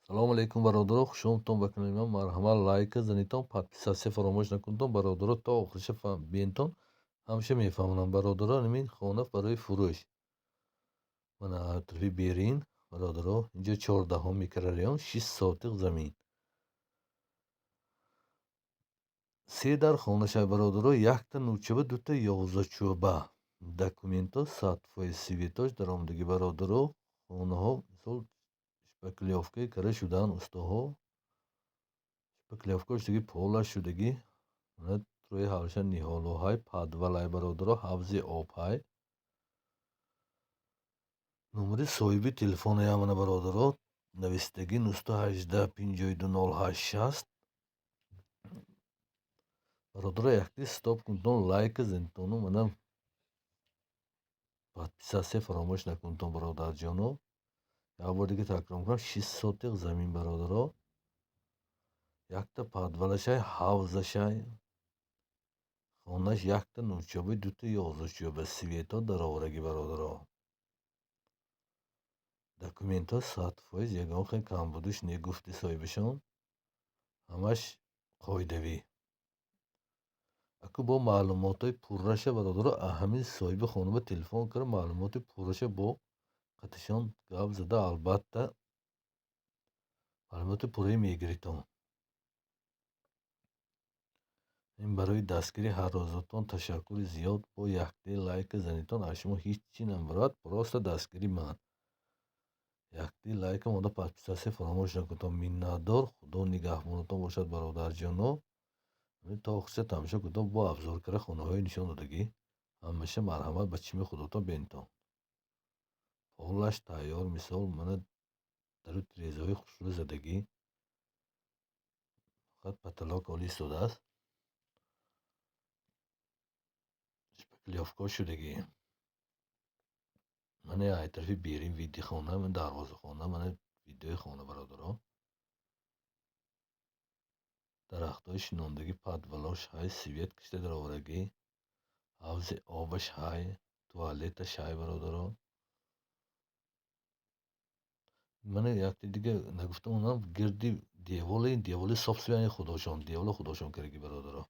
Салому алейкум, бародаро, хушомадтон ба канали ман. Марҳамат, лайка занитон, подписатсия фаромӯш накунтон. Бародаро, то охириша бинтон. Ҳамеша мефаҳмонам, бародаро, ин хона барои фурӯш. Мана тарифи берин, бародаро, инҷо 14 микрорайон, 6 сотиқ замин. 3 дар хонашай, бародаро, якта нӯчаба, дута 11чӯба. Документҳо, сартификои светош дар омадагӣ, бародаро. Хонаҳо мисол шпаклёвкаи карда шудаанд устоҳо. Шпаклёвка шудагӣ, полаш шудагӣ. Рӯи ҳаваша ниҳолуҳай, подвалай, бародаро, ҳавзи обҳай. Номери соҳиби телефонаям мана, бародаро, нависдагӣ 018 52 08 60. Бародаро, якти стоп кунтон, лайка занитону, мана подписатсия фаромӯш накунтон, бародарҷоно. Як бор дига такрор мекунам, 6 сотиқ замин, бародаро. Якта подвалашай, ҳавзашай. Хонаш якта нӯчобаи, дута 11чӯба. Светҳо дароварагӣ, бародаро. Документҳо, сартификои ягон хел камбудуш не гуфти соҳибашон. Ҳамаш қоидавӣ. Аку бо маълумотҳои пурраша, бародаро, ҳамин соҳиби хона ба телефон карда маълумоти пурраша бо қатишон гап зада, албатта маълумоти пурраи мегиритон. Ин барои дастгирӣ ҳаррозатон ташаккури зиёд. Бо якти лайка занитон аз шумо ҳеҷ чӣ намебарад, просто дастгири ман. Якти лайка монда, подписатсия фаромӯш накунтон. Миннатдор. Худо нигаҳбонатон бошад, бародарҷоно. То охирша тамошо кунтон, бо абзоркара хонаҳои нишон додагӣ. Ҳамаша марҳамат ба чишми худотон бинтон. Полаш тайёр, мисол мана дару тирезаҳои хушрӯй задагӣ. Фақат потолок оли истодааст. Шпаклёвка шудагӣ. Мана ай тарафи берин види хона, ман дарвозахона, мана видеои хона, бародаро. Дарахтҳои шинондагӣ, подвалош ҳай, свет кишта дароварагӣ. Ҳавзи обаш ҳай, туалеташ ҳай, бародаро. Мана якти дига нагуфтам, онам гирди деволи собствени худошон, деволи худошонкарагӣ, бародаро.